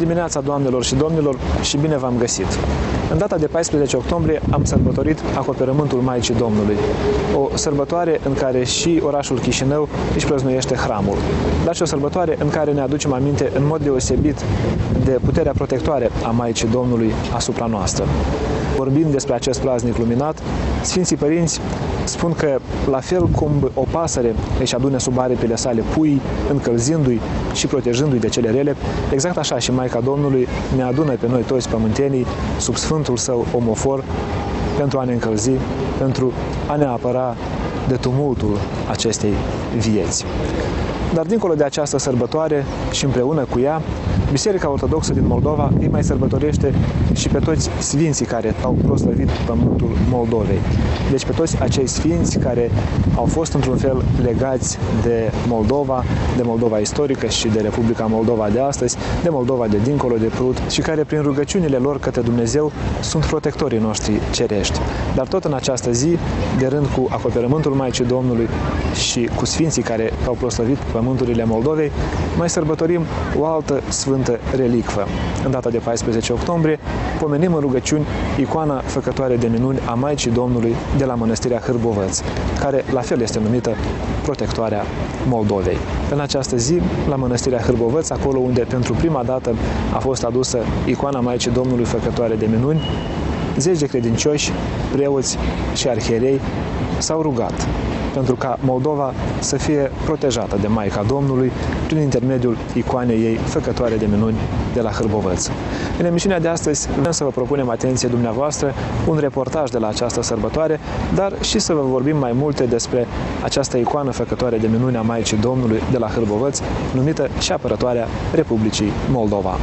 dimineața, doamnelor și domnilor, și bine v-am găsit! În data de 14 octombrie am sărbătorit acoperământul Maicii Domnului, o sărbătoare în care și orașul Chișinău își prăznuiește hramul, dar și o sărbătoare în care ne aducem aminte în mod deosebit de puterea protectoare a Maicii Domnului asupra noastră. Vorbind despre acest praznic luminat, Sfinții Părinți spun că, la fel cum o pasăre își adune sub aripile sale puii, încălzindu-i și protejându-i de cele rele, exact așa și Maica Domnului ne adună pe noi toți pământenii sub sfântul său omofor pentru a ne încălzi, pentru a ne apăra de tumultul acestei vieți. Dar dincolo de această sărbătoare și împreună cu ea, Biserica Ortodoxă din Moldova îi mai sărbătorește și pe toți sfinții care au proslăvit pământul Moldovei. Deci pe toți acei sfinți care au fost într-un fel legați de Moldova istorică și de Republica Moldova de astăzi, de Moldova de dincolo de Prut și care prin rugăciunile lor către Dumnezeu sunt protectorii noștri cerești. Dar tot în această zi, de rând cu acoperământul Maicii Domnului și cu sfinții care au proslăvit pământurile Moldovei, mai sărbătorim o altă sfântă relicvă. În data de 14 octombrie pomenim în rugăciuni icoana făcătoare de minuni a Maicii Domnului de la Mănăstirea Hârbovăț, care la fel este numită protectoarea Moldovei. În această zi, la Mănăstirea Hârbovăț, acolo unde pentru prima dată a fost adusă icoana Maicii Domnului făcătoare de minuni, zeci de credincioși, preoți și arhierei s-au rugat pentru ca Moldova să fie protejată de Maica Domnului prin intermediul icoanei ei făcătoare de minuni de la Hârbovăț. În emisiunea de astăzi vrem să vă propunem atenție dumneavoastră un reportaj de la această sărbătoare, dar și să vă vorbim mai multe despre această icoană făcătoare de minuni a Maicii Domnului de la Hârbovăț, numită și apărătoarea Republicii Moldova.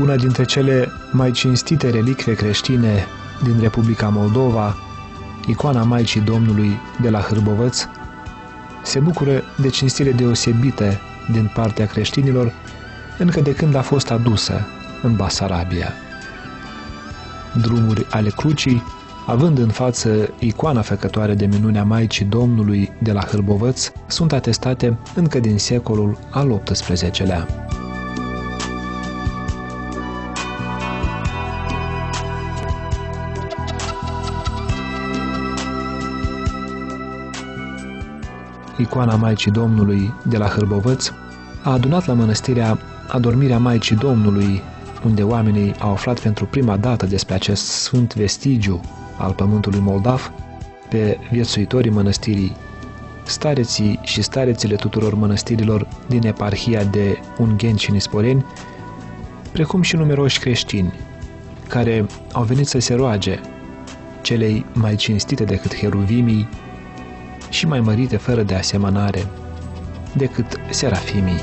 Una dintre cele mai cinstite relicve creștine din Republica Moldova, icoana Maicii Domnului de la Hârbovăț, se bucură de cinstire deosebită din partea creștinilor încă de când a fost adusă în Basarabia. Drumuri ale crucii, având în față icoana făcătoare de minuni a Maicii Domnului de la Hârbovăț, sunt atestate încă din secolul al XVIII-lea. Icoana Maicii Domnului de la Hârbovăț a adunat la mănăstirea Adormirea Maicii Domnului, unde oamenii au aflat pentru prima dată despre acest sfânt vestigiu al pământului moldav, pe viețuitorii mănăstirii, stareții și starețile tuturor mănăstirilor din eparhia de Ungheni și Nisporeni, precum și numeroși creștini, care au venit să se roage celei mai cinstite decât heruvimii și mai mărite fără de asemănare decât serafimii.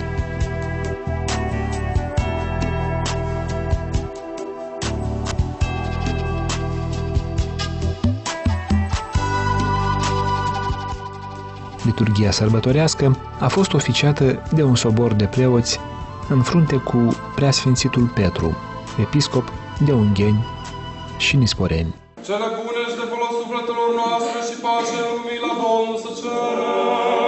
Liturghia sărbătorească a fost oficiată de un sobor de preoți în frunte cu Preasfințitul Petru, episcop de Ungheni și nisporeni. Cele bune și de folos sufletelor noastre și pace în lumii la Domnul să cerem.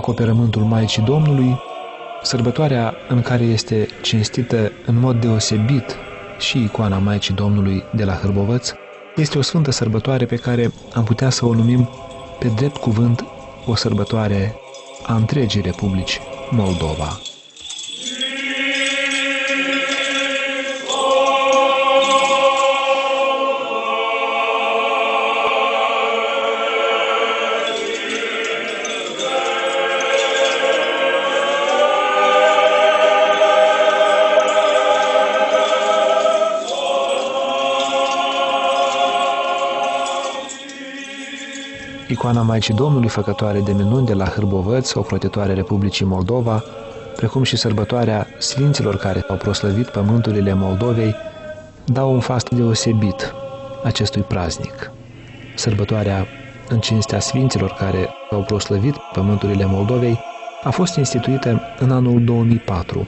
Acoperământul Maicii Domnului, sărbătoarea în care este cinstită în mod deosebit și icoana Maicii Domnului de la Hârbovăț, este o sfântă sărbătoare pe care am putea să o numim pe drept cuvânt o sărbătoare a întregii Republici Moldova. Icoana Maicii Domnului, făcătoare de minuni de la Hârbovăț, ocrotitoare Republicii Moldova, precum și sărbătoarea Sfinților care au proslăvit pământurile Moldovei, dau un fast deosebit acestui praznic. Sărbătoarea în cinstea Sfinților care au proslăvit pământurile Moldovei a fost instituită în anul 2004.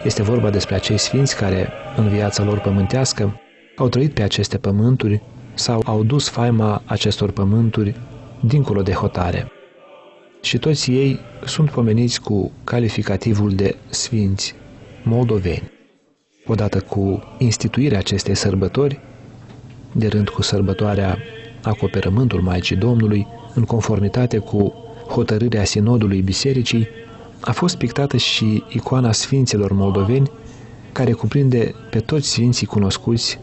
Este vorba despre acei sfinți care, în viața lor pământească, au trăit pe aceste pământuri sau au dus faima acestor pământuri dincolo de hotare. Și toți ei sunt pomeniți cu calificativul de sfinți moldoveni. Odată cu instituirea acestei sărbători, de rând cu sărbătoarea Acoperământul Maicii Domnului, în conformitate cu hotărârea Sinodului Bisericii, a fost pictată și icoana Sfinților Moldoveni, care cuprinde pe toți sfinții cunoscuți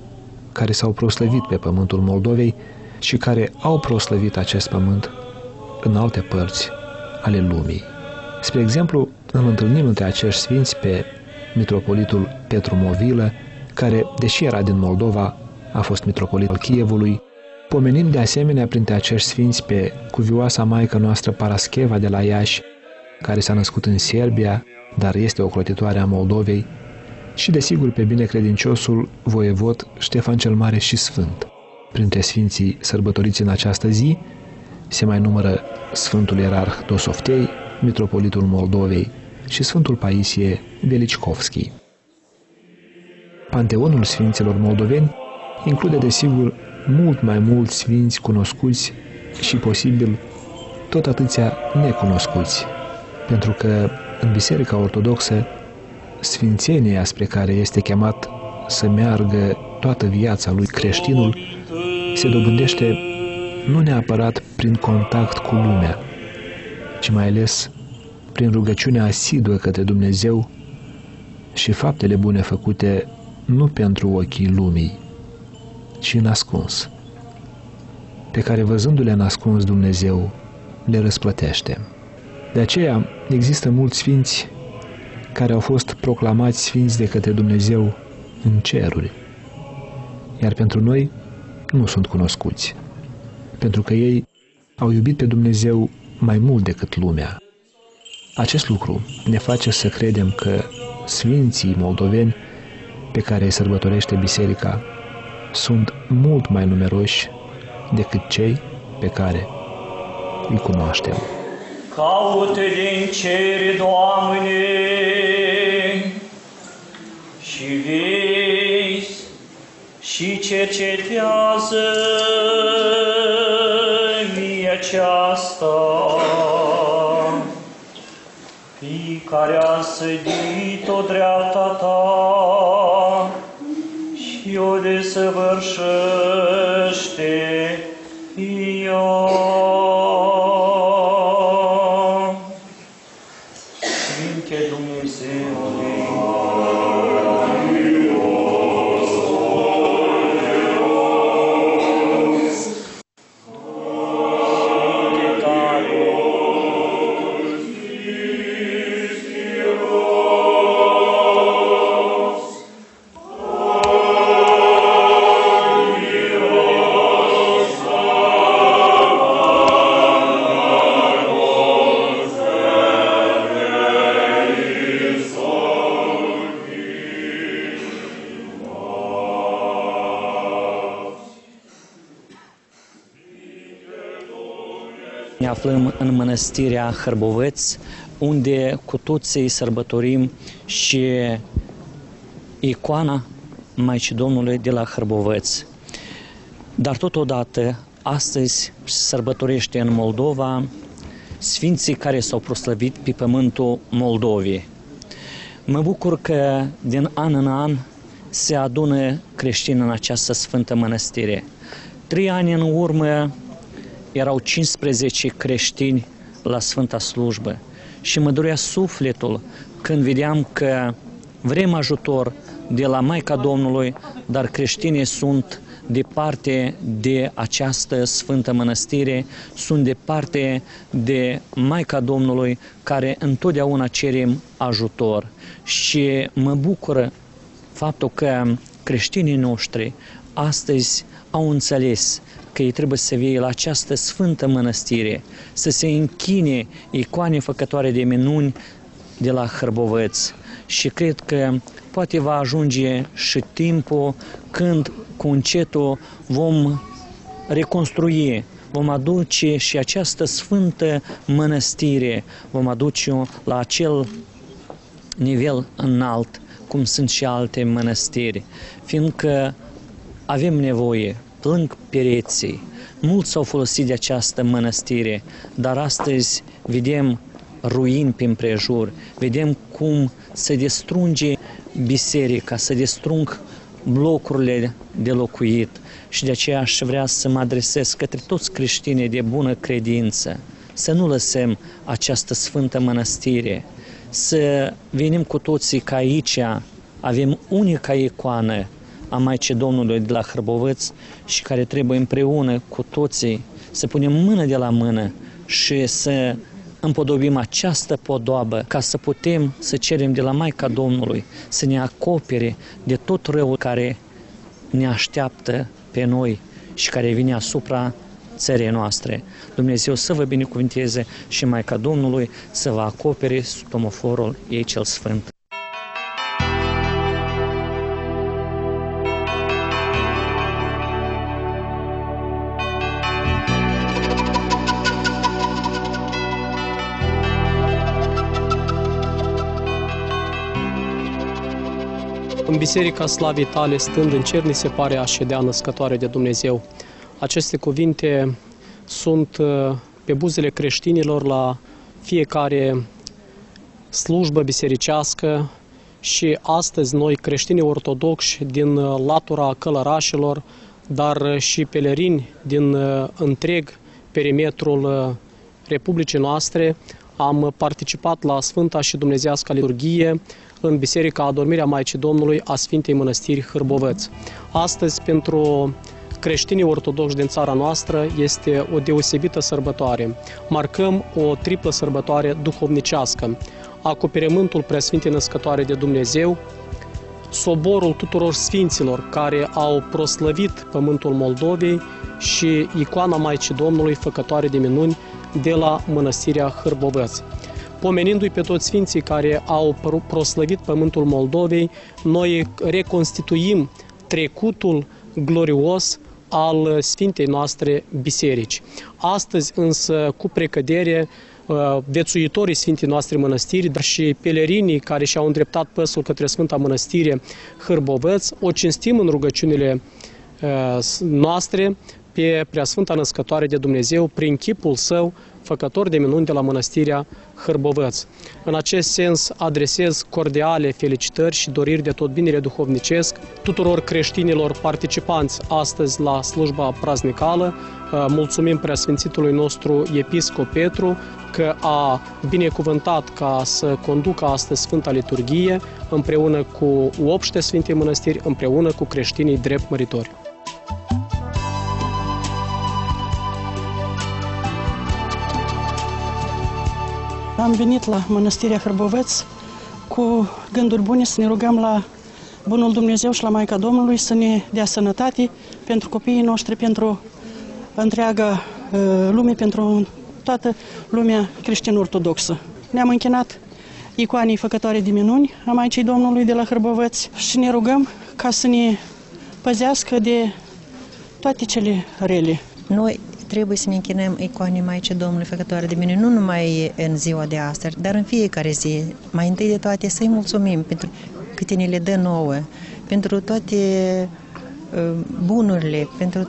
care s-au proslăvit pe pământul Moldovei și care au proslăvit acest pământ în alte părți ale lumii. Spre exemplu, îl întâlnim între acești sfinți pe mitropolitul Petru Movilă, care, deși era din Moldova, a fost mitropolit al Chievului. Pomenim de asemenea printre acești sfinți pe cuvioasa Maică noastră Parascheva de la Iași, care s-a născut în Serbia, dar este ocrotitoare a Moldovei, și desigur pe binecredinciosul voievod Ștefan cel Mare și Sfânt. Printre sfinții sărbătoriți în această zi se mai numără Sfântul Ierarh Dosoftei, mitropolitul Moldovei, și Sfântul Paisie Velicicovski. Panteonul Sfinților Moldoveni include desigur mult mai mulți sfinți cunoscuți și posibil tot atâția necunoscuți, pentru că în Biserica Ortodoxă sfințenia spre care este chemat să meargă toată viața lui creștinul se dobândește nu neapărat prin contact cu lumea, ci mai ales prin rugăciunea asiduă către Dumnezeu și faptele bune făcute nu pentru ochii lumii, ci în ascuns, pe care văzându-le în ascuns Dumnezeu le răsplătește. De aceea există mulți sfinți care au fost proclamați sfinți de către Dumnezeu în ceruri, iar pentru noi nu sunt cunoscuți, pentru că ei au iubit pe Dumnezeu mai mult decât lumea. Acest lucru ne face să credem că sfinții moldoveni pe care îi sărbătorește Biserica sunt mult mai numeroși decât cei pe care îi cunoaștem. Caută din ceri, Doamne, și vezi și cercetează mie aceasta, fii care a sădit-o dreapta ta și o desăvârșește ea. Sfinte Dumnezeule, ne aflăm în mănăstirea Hârbovăț, unde cu toții sărbătorim și icoana Maicii Domnului de la Hârbovăț. Dar totodată, astăzi sărbătorește în Moldova sfinții care s-au proslăvit pe pământul Moldovei. Mă bucur că din an în an se adună creștini în această sfântă mănăstire. 3 ani în urmă erau 15 creștini la Sfânta Slujbă și mă durea sufletul când vedeam că vrem ajutor de la Maica Domnului, dar creștinii sunt departe de această sfântă mănăstire, sunt departe de Maica Domnului, care întotdeauna cerem ajutor. Și mă bucură faptul că creștinii noștri astăzi au înțeles că ei trebuie să vie la această sfântă mănăstire, să se închine icoane făcătoare de minuni de la Hârbovăț. Și cred că poate va ajunge și timpul când cu încetul vom reconstrui, vom aduce și această sfântă mănăstire, vom aduce-o la acel nivel înalt, cum sunt și alte mănăstiri, fiindcă avem nevoie, plâng pereții. Mulți s-au folosit de această mănăstire, dar astăzi vedem ruini prin prejur, vedem cum se distrunge biserica, se distrug blocurile de locuit și de aceea aș vrea să mă adresez către toți creștinii de bună credință, să nu lăsăm această sfântă mănăstire, să venim cu toții că aici avem unica icoană a Maicii Domnului de la Hârbovăț și care trebuie împreună cu toții să punem mână de la mână și să împodobim această podoabă ca să putem să cerem de la Maica Domnului să ne acopere de tot răul care ne așteaptă pe noi și care vine asupra țării noastre. Dumnezeu să vă binecuvinteze și Maica Domnului să vă acopere sub tomoforul ei cel sfânt. În Biserica Slavii Tale, stând în cer, ni se pare a ședea născătoare de Dumnezeu. Aceste cuvinte sunt pe buzele creștinilor la fiecare slujbă bisericească și astăzi noi, creștinii ortodoxi din latura călărașilor, dar și pelerini din întreg perimetrul Republicii noastre am participat la Sfânta și Dumnezeiasca Liturghie în Biserica Adormirea Maicii Domnului a Sfintei Mănăstiri Hârboveț. Astăzi, pentru creștinii ortodoxi din țara noastră, este o deosebită sărbătoare. Marcăm o triplă sărbătoare duhovnicească: acoperământul Preasfintei Născătoare de Dumnezeu, soborul tuturor sfinților care au proslăvit pământul Moldovei și icoana Maicii Domnului, făcătoare de minuni, de la Mănăstirea Hârboveț. Pomenindu-i pe toți sfinții care au proslăvit pământul Moldovei, noi reconstituim trecutul glorios al Sfintei noastre biserici. Astăzi însă, cu precădere, viețuitorii Sfintei noastre mănăstiri, dar și pelerinii care și-au îndreptat păsul către Sfânta Mănăstire Hârboveț, o cinstim în rugăciunile noastre pe Preasfânta Născătoare de Dumnezeu prin chipul său, făcător de minuni, de la Mănăstirea Hârboveț. În acest sens adresez cordiale felicitări și doriri de tot binele duhovnicesc tuturor creștinilor participanți astăzi la slujba praznicală. Mulțumim Preasfințitului nostru Episcop Petru că a binecuvântat ca să conducă astăzi Sfânta Liturghie împreună cu obște Sfintei Mănăstiri, împreună cu creștinii drept măritori. Am venit la Mănăstirea Hârboveț cu gânduri bune să ne rugăm la Bunul Dumnezeu și la Maica Domnului să ne dea sănătate pentru copiii noștri, pentru întreaga lume, pentru toată lumea creștin-ortodoxă. Ne-am închinat icoanei făcătoare de minuni a Maicii Domnului de la Hârboveț și ne rugăm ca să ne păzească de toate cele rele. Noi trebuie să ne închinăm icoanei Maicii Domnului făcătoare de minuni, nu numai în ziua de astăzi, dar în fiecare zi. Mai întâi de toate să-i mulțumim pentru câte ne le dă nouă, pentru toate bunurile, pentru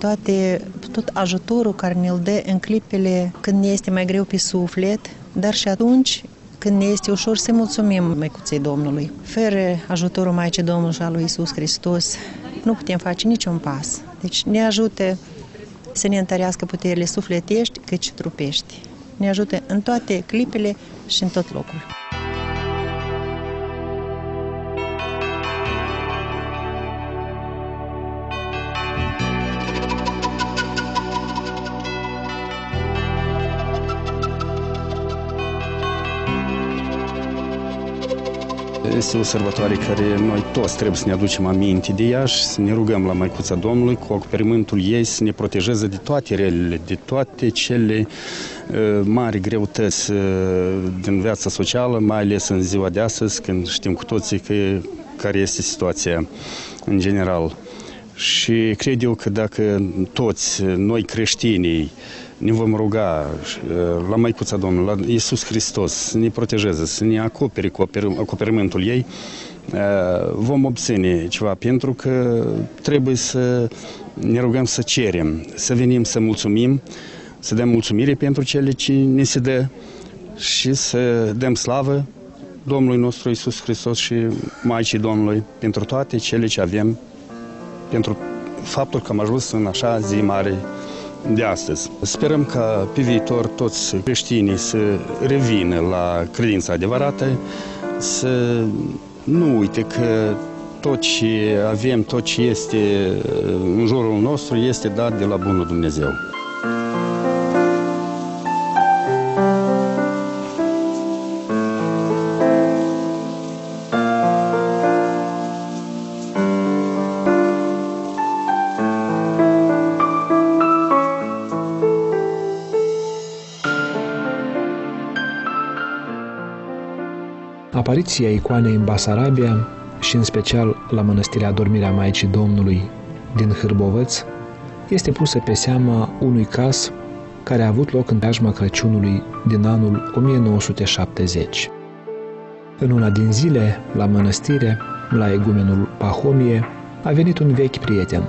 tot ajutorul care ne-l dă în clipele când ne este mai greu pe suflet, dar și atunci când ne este ușor să mulțumim Măicuței Domnului. Fără ajutorul Maicii Domnului și a lui Iisus Hristos nu putem face niciun pas. Deci ne ajută să ne întărească puterile sufletești cât și trupești. Ne ajută în toate clipele și în tot locul. Este o sărbătoare care noi toți trebuie să ne aducem aminte de ea și să ne rugăm la Măicuța Domnului cu acoperământul ei să ne protejeze de toate relele, de toate cele mari greutăți din viața socială, mai ales în ziua de astăzi, când știm cu toții care este situația în general. Și cred eu că dacă toți noi creștinii ne vom ruga la Măicuța Domnului, la Iisus Hristos, să ne protejeze, să ne acopere cu acoperământul ei, vom obține ceva, pentru că trebuie să ne rugăm să cerem, să venim să mulțumim, să dăm mulțumire pentru cele ce ne se dă și să dăm slavă Domnului nostru Iisus Hristos și Maicii Domnului pentru toate cele ce avem, pentru faptul că am ajuns în așa zi mare de astăzi. Sperăm ca pe viitor toți creștinii să revină la credința adevărată, să nu uite că tot ce avem, tot ce este în jurul nostru este dat de la Bunul Dumnezeu. Apariția icoanei în Basarabia și în special la Mănăstirea Adormirea Maicii Domnului din Hârboveț este pusă pe seama unui caz care a avut loc în preajma Crăciunului din anul 1970. În una din zile, la mănăstire, la egumenul Pahomie, a venit un vechi prieten,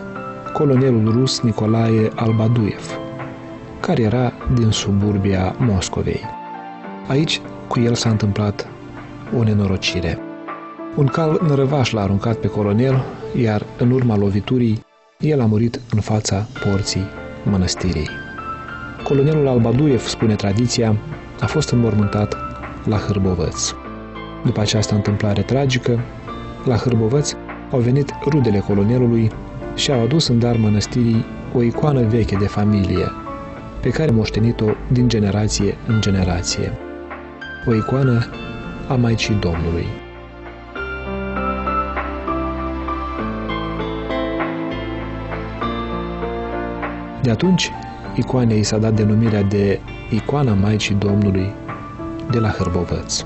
colonelul rus Nicolae Albaduev, care era din suburbia Moscovei. Aici, cu el s-a întâmplat o nenorocire. Un cal nărăvaș l-a aruncat pe colonel, iar în urma loviturii, el a murit în fața porții mănăstirii. colonelul Albaduiev, spune tradiția, a fost înmormântat la Hârbovăț. După această întâmplare tragică, la Hârbovăț au venit rudele colonelului și au adus în dar mănăstirii o icoană veche de familie, pe care a moștenit-o din generație în generație. O icoană a Maicii Domnului. De atunci, icoanei i s-a dat denumirea de Icoana Maicii Domnului de la Hârbovăț.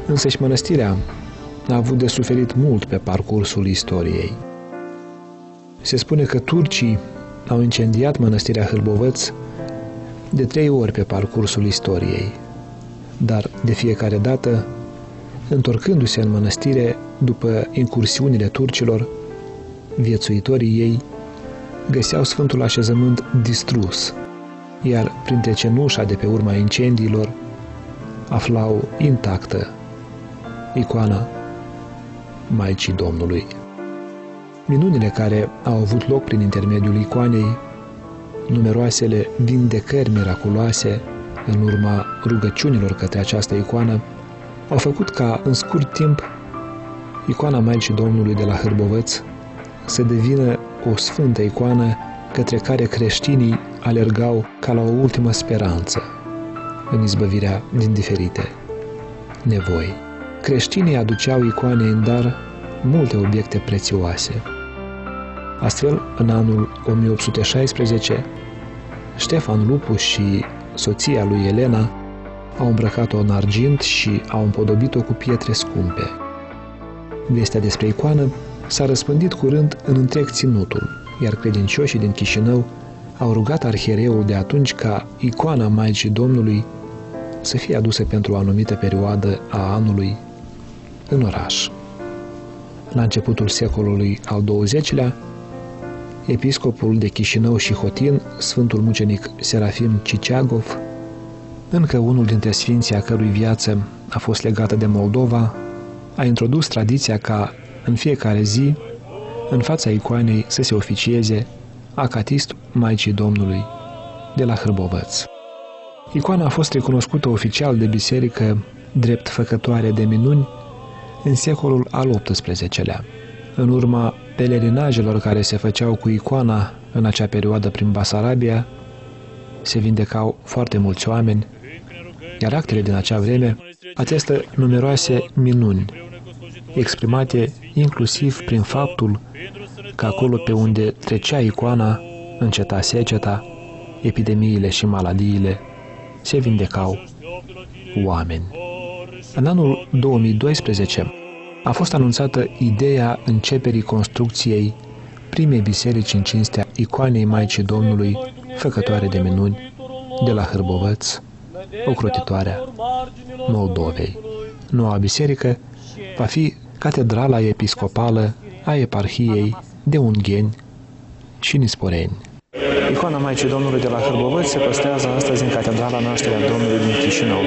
Însăși mănăstirea a avut de suferit mult pe parcursul istoriei. Se spune că turcii au incendiat mănăstirea Hârbovăț de 3 ori pe parcursul istoriei, dar de fiecare dată, întorcându-se în mănăstire după incursiunile turcilor, viețuitorii ei găseau sfântul așezământ distrus, iar printre cenușa de pe urma incendiilor aflau intactă icoana Maicii Domnului. Minunile care au avut loc prin intermediul icoanei, numeroasele vindecări miraculoase în urma rugăciunilor către această icoană, au făcut ca, în scurt timp, icoana Maicii Domnului de la Hârbovăț să devină o sfântă icoană către care creștinii alergau ca la o ultimă speranță în izbăvirea din diferite nevoi. Creștinii aduceau icoanei în dar multe obiecte prețioase. Astfel, în anul 1816, Ștefan Lupu și soția lui Elena au îmbrăcat-o în argint și au împodobit-o cu pietre scumpe. Vestea despre icoană s-a răspândit curând în întreg ținutul, iar credincioșii din Chișinău au rugat arhiereul de atunci ca icoana Maicii Domnului să fie adusă pentru o anumită perioadă a anului în oraș. La începutul secolului al XX-lea, episcopul de Chișinău și Hotin, Sfântul Mucenic Serafim Ciciagov, încă unul dintre sfinții a cărui viață a fost legată de Moldova, a introdus tradiția ca în fiecare zi, în fața icoanei, să se oficieze acatistul Maicii Domnului de la Hârbovăț. Icoana a fost recunoscută oficial de biserică drept făcătoare de minuni în secolul al XVIII-lea. În urma pelerinajelor care se făceau cu icoana în acea perioadă prin Basarabia, se vindecau foarte mulți oameni, iar actele din acea vreme atestă numeroase minuni, exprimate inclusiv prin faptul că acolo pe unde trecea icoana, înceta seceta, epidemiile și maladiile, se vindecau oameni. În anul 2012 a fost anunțată ideea începerii construcției primei biserici în cinstea icoanei Maicii Domnului, făcătoare de minuni, de la Hârbovăț, ocrotitoarea Moldovei. Noua biserică va fi catedrala episcopală a eparhiei de Ungheni și Nisporeni. Icoana Maicii Domnului de la Hârbovăț se păstrează astăzi în Catedrala Nașterea Domnului din Chișinău.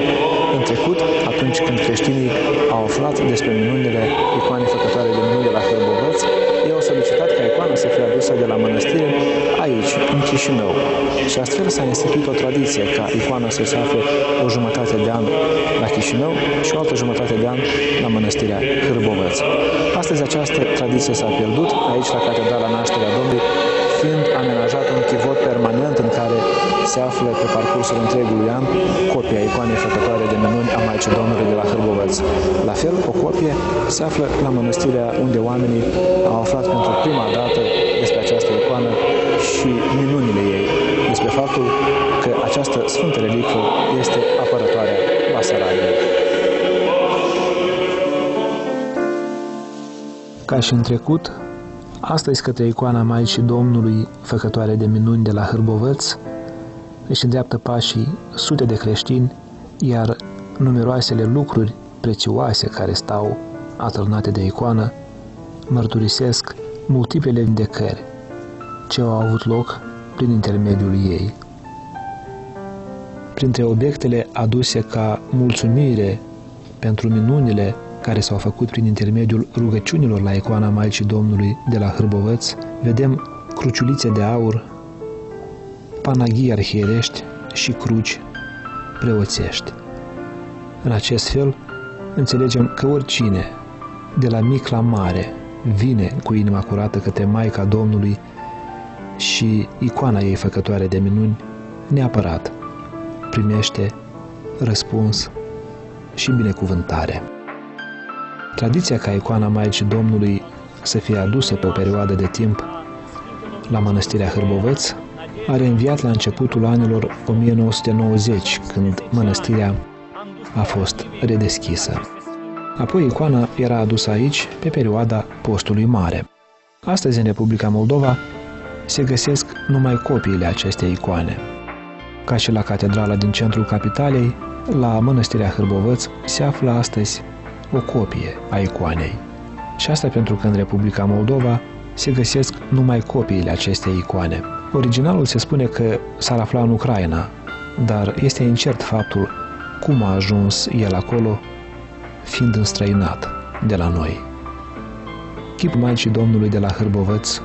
În trecut, atunci când creștinii au aflat despre minunile icoanei făcătoare de minuni de la Hârbovăț, ei au solicitat ca icoana să fie adusă de la mănăstire aici, în Chișinău. Și astfel s-a instituit o tradiție ca icoana să se afle o jumătate de an la Chișinău și o altă jumătate de an la mănăstirea Hârbovăț. Astăzi această tradiție s-a pierdut aici la Catedrala Nașterea Domnului, fiind amenajat un chivot permanent în care se află pe parcursul întregului an copia icoanei făcătoare de minuni a Maicii Domnului de la Hârbovăț. La fel, o copie se află la mănăstirea unde oamenii au aflat pentru prima dată despre această icoană și minunile ei, despre faptul că această sfântă reliquie este apărătoarea Basarabiei. Ca și în trecut, astăzi către icoana Maicii Domnului, făcătoare de minuni de la Hârbovăț, își îndreaptă pașii sute de creștini, iar numeroasele lucruri prețioase care stau atârnate de icoană mărturisesc multiplele vindecări ce au avut loc prin intermediul ei. Printre obiectele aduse ca mulțumire pentru minunile care s-au făcut prin intermediul rugăciunilor la icoana Maicii Domnului de la Hârbovăț, vedem cruciulițe de aur, panaghii arhierești și cruci preoțești. În acest fel, înțelegem că oricine, de la mic la mare, vine cu inima curată către Maica Domnului și icoana ei făcătoare de minuni, neapărat primește răspuns și binecuvântare. Tradiția ca icoana Maicii Domnului să fie adusă pe o perioadă de timp la Mănăstirea Hârboveț a reînviat la începutul anilor 1990, când mănăstirea a fost redeschisă. Apoi icoana era adusă aici pe perioada Postului Mare. Astăzi, în Republica Moldova, se găsesc numai copiile acestei icoane. Ca și la catedrala din centrul capitalei, la Mănăstirea Hârboveț se află astăzi o copie a icoanei. Și asta pentru că în Republica Moldova se găsesc numai copiile acestei icoane. Originalul se spune că s-ar afla în Ucraina, dar este incert faptul cum a ajuns el acolo, fiind înstrăinat de la noi. Chipul Maicii Domnului de la Hârboveț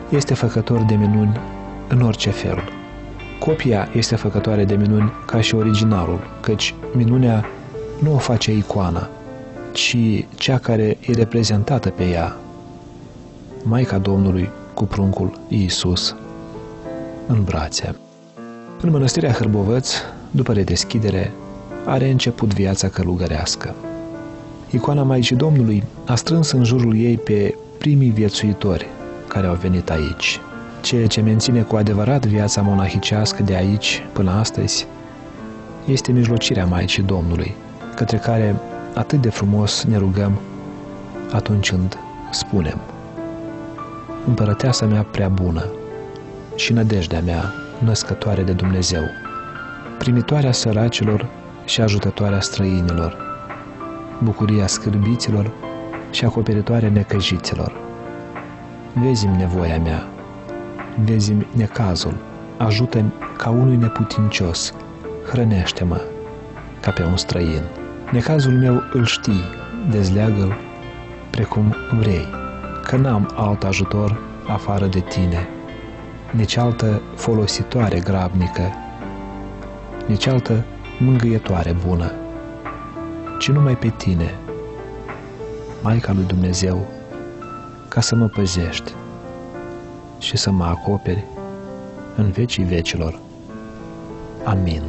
este făcător de minuni în orice fel. Copia este făcătoare de minuni ca și originalul, căci minunea nu o face icoana, ci cea care e reprezentată pe ea, Maica Domnului cu pruncul Iisus în brațe. În Mănăstirea Hârboveț, după redeschidere, are început viața călugărească. Icoana Maicii Domnului a strâns în jurul ei pe primii viețuitori care au venit aici. Ceea ce menține cu adevărat viața monahicească de aici până astăzi este mijlocirea Maicii Domnului, către care atât de frumos ne rugăm atunci când spunem: Împărăteasa mea prea bună și nădejdea mea născătoare de Dumnezeu, primitoarea săracilor și ajutătoarea străinilor, bucuria scârbiților și acoperitoarea necăjiților. Vezi-mi nevoia mea, vezi-mi necazul, ajută-mi ca unui neputincios, hrănește-mă ca pe un străin. Necazul meu îl știi, dezleagă-l precum vrei, că n-am alt ajutor afară de tine, nici altă folositoare grabnică, nici altă mângâietoare bună, ci numai pe tine, Maica lui Dumnezeu, ca să mă păzești și să mă acoperi în vecii vecilor. Amin.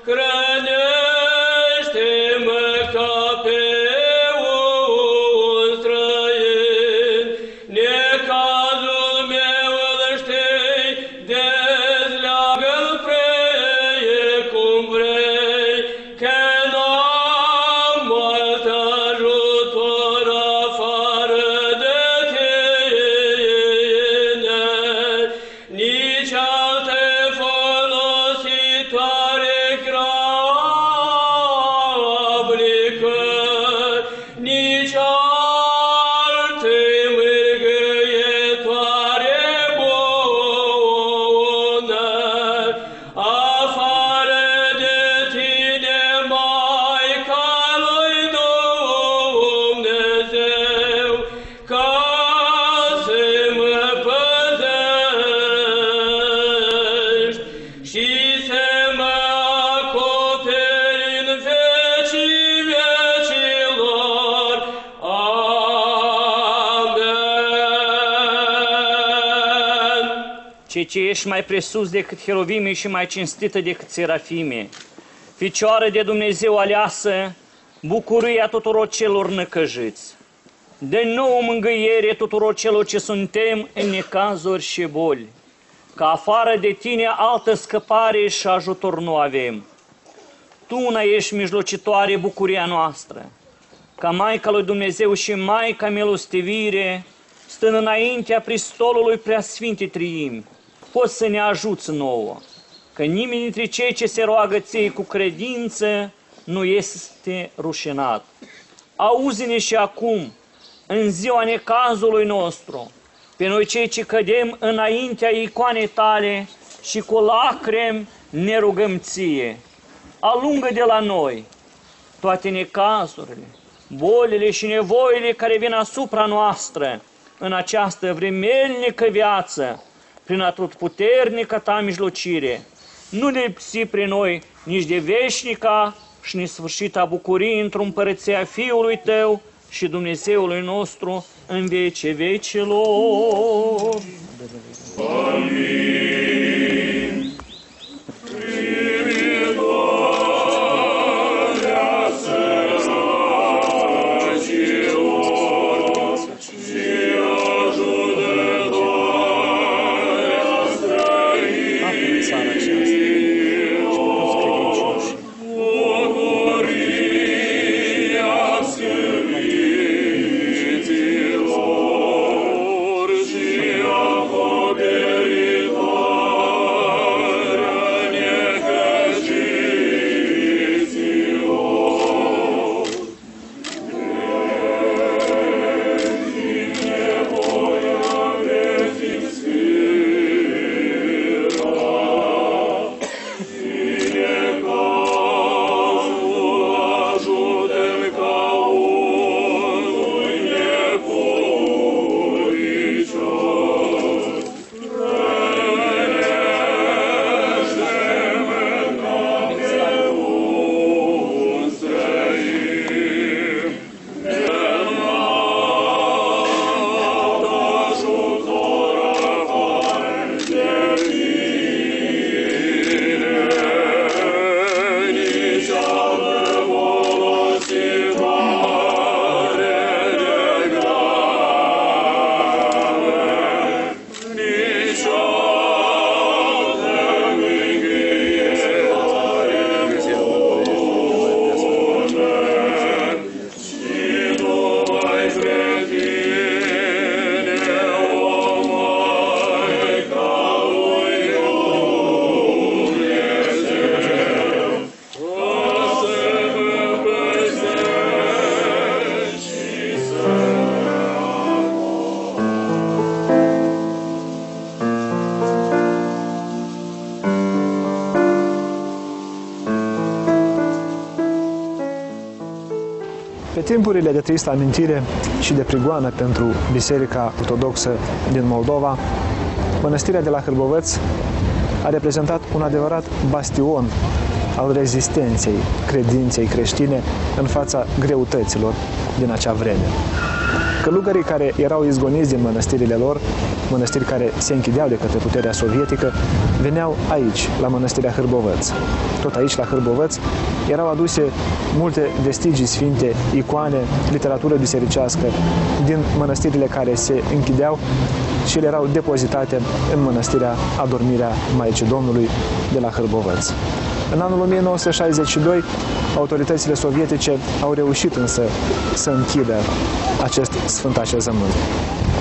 Hrănește ce ești mai presus decât heruvimii și mai cinstită decât serafimii, Ficioară de Dumnezeu aleasă, bucuria tuturor celor năcăjiți. Dă nouă mângâiere tuturor celor ce suntem în necazuri și boli, că afară de tine altă scăpare și ajutor nu avem. Tu una ești mijlocitoare bucuria noastră, ca Maica lui Dumnezeu și Maica milostivire, stând înaintea prestolului Preasfinte Triimi, poți să ne ajuți nouă, că nimeni dintre cei ce se roagă ție cu credință nu este rușinat. Auzi-ne și acum, în ziua necazului nostru, pe noi cei ce cădem înaintea icoanei tale și cu lacrimi ne rugăm ție. Alungă de la noi toate necazurile, bolile și nevoile care vin asupra noastră în această vremelnică viață, prin atotputernică ta mijlocire. Nu ne lipsi prin noi nici de veșnica și nesfârșita bucurie într-o împărăția Fiului tău și Dumnezeului nostru în vece vecilor. Amin. Pe timpurile de tristă amintire și de prigoană pentru Biserica Ortodoxă din Moldova, Mănăstirea de la Hârbovăț a reprezentat un adevărat bastion al rezistenței credinței creștine în fața greutăților din acea vreme. Călugării care erau izgoniți din mănăstirile lor, mănăstiri care se închideau de către puterea sovietică, veneau aici, la Mănăstirea Hârbovăț. Tot aici, la Hârbovăț, erau aduse multe vestigii sfinte, icoane, literatură bisericească din mănăstirile care se închideau și ele erau depozitate în Mănăstirea Adormirea Maicii Domnului de la Hârbovăț. În anul 1962, autoritățile sovietice au reușit însă să închidă acest sfânt așezământ.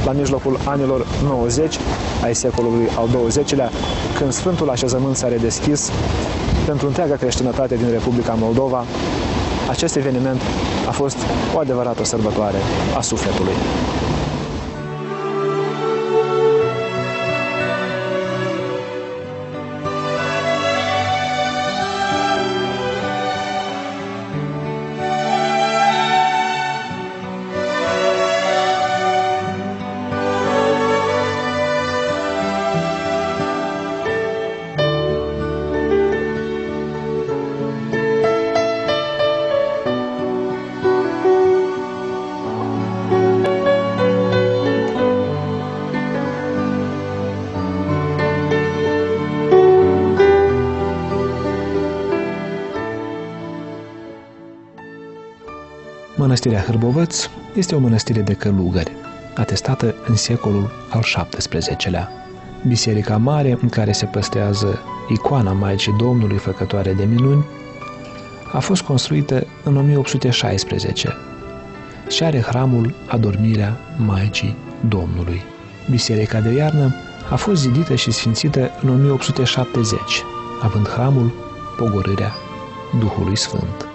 La mijlocul anilor 90 ai secolului al XX-lea, când sfântul așezământ s-a redeschis pentru întreaga creștinătate din Republica Moldova, acest eveniment a fost o adevărată sărbătoare a sufletului. Mănăstirea Hârbovăț este o mănăstire de călugări, atestată în secolul al XVII-lea. Biserica mare, în care se păstrează icoana Maicii Domnului Făcătoare de minuni, a fost construită în 1816 și are hramul Adormirea Maicii Domnului. Biserica de iarnă a fost zidită și sfințită în 1870, având hramul Pogorârea Duhului Sfânt.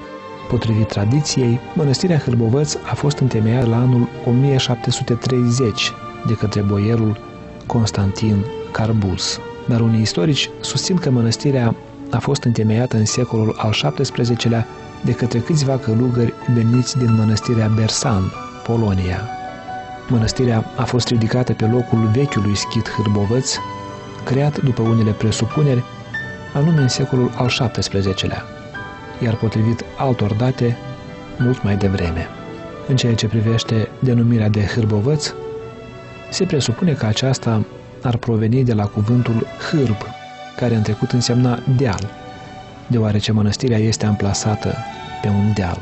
Potrivit tradiției, mănăstirea Hârbovăț a fost întemeiată la anul 1730 de către boierul Constantin Carbuz, dar unii istorici susțin că mănăstirea a fost întemeiată în secolul al XVII-lea de către câțiva călugări veniți din mănăstirea Bersan, Polonia. Mănăstirea a fost ridicată pe locul vechiului schid Hârbovăț, creat după unele presupuneri, anume în secolul al XVII-lea, iar potrivit altor date, mult mai devreme. În ceea ce privește denumirea de Hârbovăț, se presupune că aceasta ar proveni de la cuvântul hârb, care în trecut însemna deal, deoarece mănăstirea este amplasată pe un deal.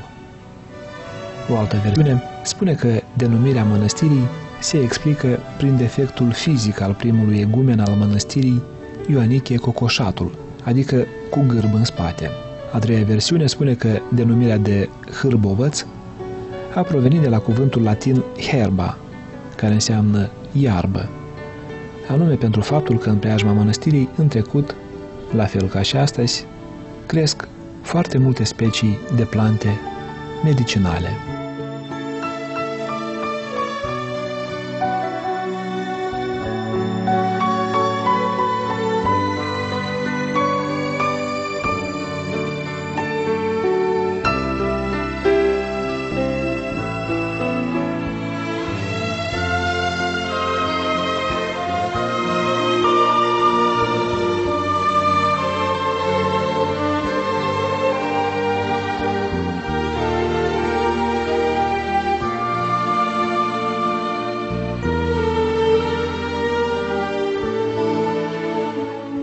O altă versiune spune că denumirea mănăstirii se explică prin defectul fizic al primului egumen al mănăstirii, Ioanichie Cocoșatul, adică cu gârb în spate. A treia versiune spune că denumirea de Hârbovăț a provenit de la cuvântul latin herba, care înseamnă iarbă, anume pentru faptul că în preajma mănăstirii, în trecut, la fel ca și astăzi, cresc foarte multe specii de plante medicinale.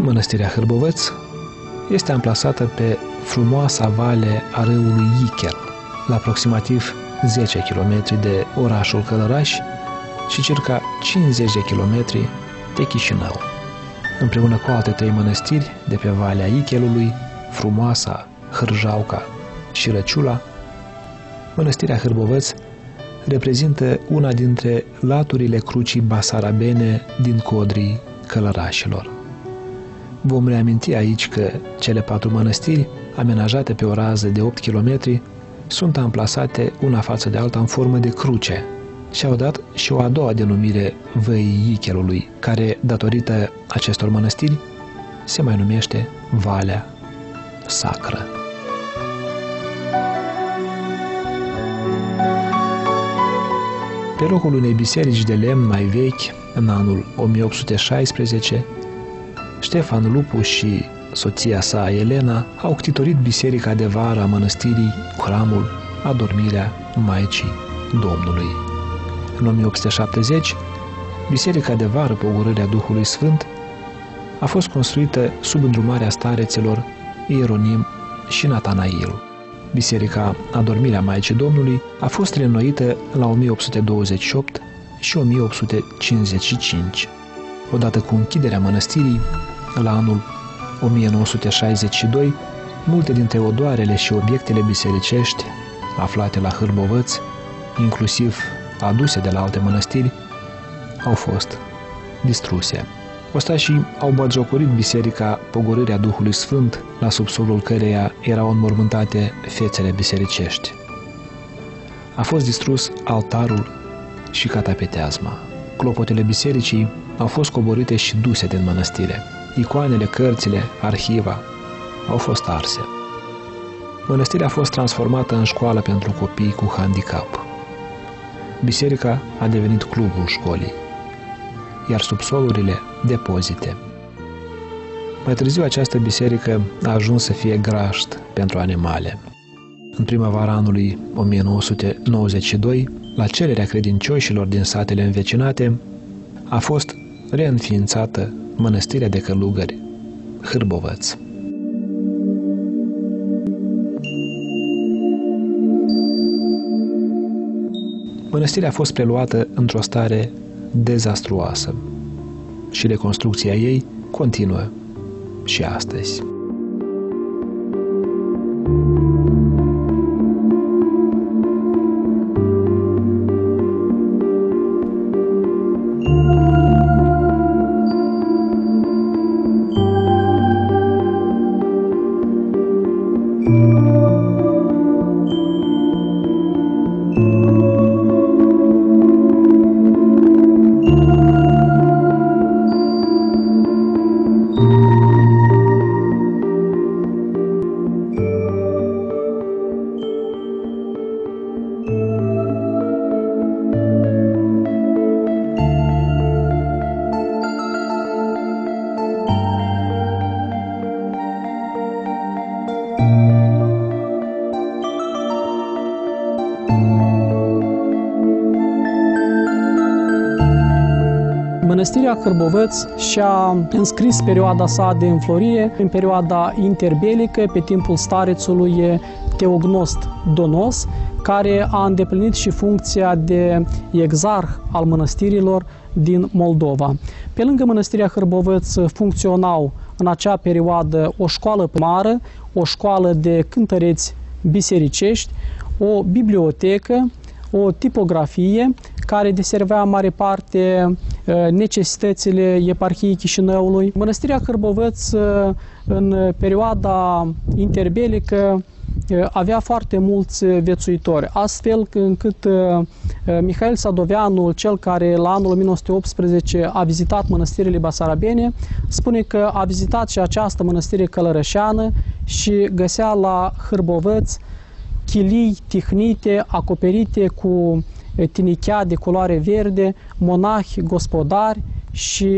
Mănăstirea Hârbovăț este amplasată pe frumoasa vale a râului Ichel, la aproximativ 10 km de orașul Călăraș și circa 50 de km de Chișinău. Împreună cu alte 3 mănăstiri de pe valea Ichelului, Frumoasa, Hârjauca și Răciula, mănăstirea Hârbovăț reprezintă una dintre laturile crucii basarabene din codrii Călărașilor. Vom reaminti aici că cele 4 mănăstiri, amenajate pe o rază de 8 km, sunt amplasate una față de alta în formă de cruce și au dat și o a doua denumire Văii Ichelului, care, datorită acestor mănăstiri, se mai numește Valea Sacră. Pe locul unei biserici de lemn mai vechi, în anul 1816, Ștefan Lupu și soția sa, Elena, au ctitorit biserica de vară a mănăstirii cu hramul Adormirea Maicii Domnului. În 1870, biserica de vară Pogorârea Duhului Sfânt a fost construită sub îndrumarea stareților Ieronim și Natanail. Biserica Adormirea Maicii Domnului a fost reînnoită la 1828 și 1855. Odată cu închiderea mănăstirii, la anul 1962, multe dintre odoarele și obiectele bisericești aflate la Hârbovăț, inclusiv aduse de la alte mănăstiri, au fost distruse. Ostașii au batjocorit biserica Pogorârea Duhului Sfânt, la subsolul căreia erau înmormântate fețele bisericești. A fost distrus altarul și catapeteazma. Clopotele bisericii au fost coborâte și duse din mănăstire. Icoanele, cărțile, arhiva au fost arse. Mănăstirea a fost transformată în școală pentru copii cu handicap. Biserica a devenit clubul școlii, iar subsolurile depozite. Mai târziu această biserică a ajuns să fie grajd pentru animale. În primăvara anului 1992, la cererea credincioșilor din satele învecinate, a fost reînființată mănăstirea de călugări Hârbovăț. Mănăstirea a fost preluată într-o stare dezastruoasă și reconstrucția ei continuă și astăzi. Mănăstirea Hârboveț și-a înscris perioada sa de înflorire în perioada interbelică, pe timpul starețului Teognost Donos, care a îndeplinit și funcția de exarh al mănăstirilor din Moldova. Pe lângă Mănăstirea Hârboveț funcționau în acea perioadă o școală primară, o școală de cântăreți bisericești, o bibliotecă, o tipografie care deservea în mare parte necesitățile eparhiei Chișinăului. Mănăstirea Hârboveț în perioada interbelică avea foarte mulți viețuitori, astfel încât Mihail Sadoveanu, cel care la anul 1918 a vizitat mănăstirile basarabene, spune că a vizitat și această mănăstire călărășeană și găsea la Hârboveț chilii tihnite, acoperite cu tinichea de culoare verde, monahi, gospodari și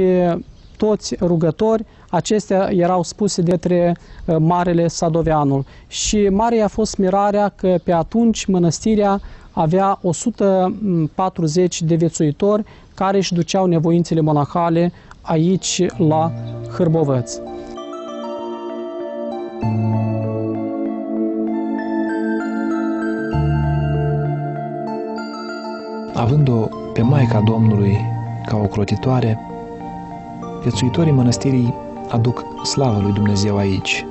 toți rugători. Acestea erau spuse de către Marele Sadoveanul. Și mare a fost mirarea că pe atunci mănăstirea avea 140 de viețuitori care își duceau nevoințele monahale aici la Hârboveț. Având-o pe Maica Domnului ca ocrotitoare, viețuitorii mănăstirii aduc slavă lui Dumnezeu aici,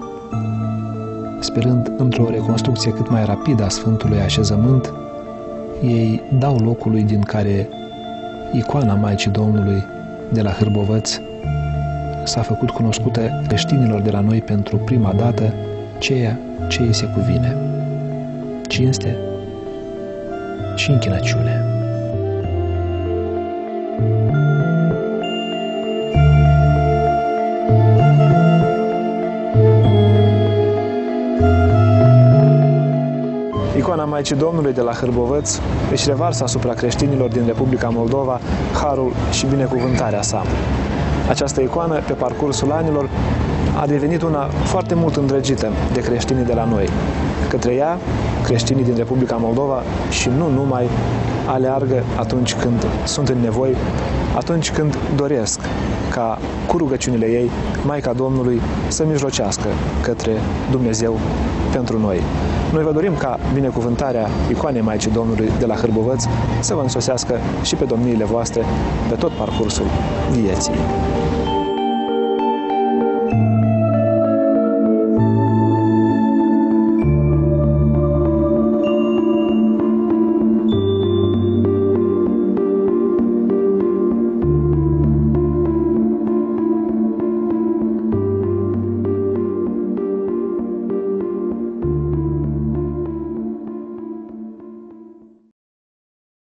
sperând într-o reconstrucție cât mai rapidă a Sfântului Așezământ. Ei dau locului din care icoana Maicii Domnului de la Hârboveț s-a făcut cunoscută creștinilor de la noi pentru prima dată, ceea ce îi se cuvine: cinste și închinăciune. Icoana Maicii Domnului de la Hârboveț își revarsă asupra creștinilor din Republica Moldova harul și binecuvântarea sa. Această icoană, pe parcursul anilor, a devenit una foarte mult îndrăgită de creștinii de la noi. Către ea, creștinii din Republica Moldova și nu numai aleargă atunci când sunt în nevoi, atunci când doresc ca cu rugăciunile ei Maica Domnului să mijlocească către Dumnezeu pentru noi. Noi vă dorim ca binecuvântarea icoanei Maicii Domnului de la Hârboveț să vă însosească și pe domniile voastre pe tot parcursul vieții.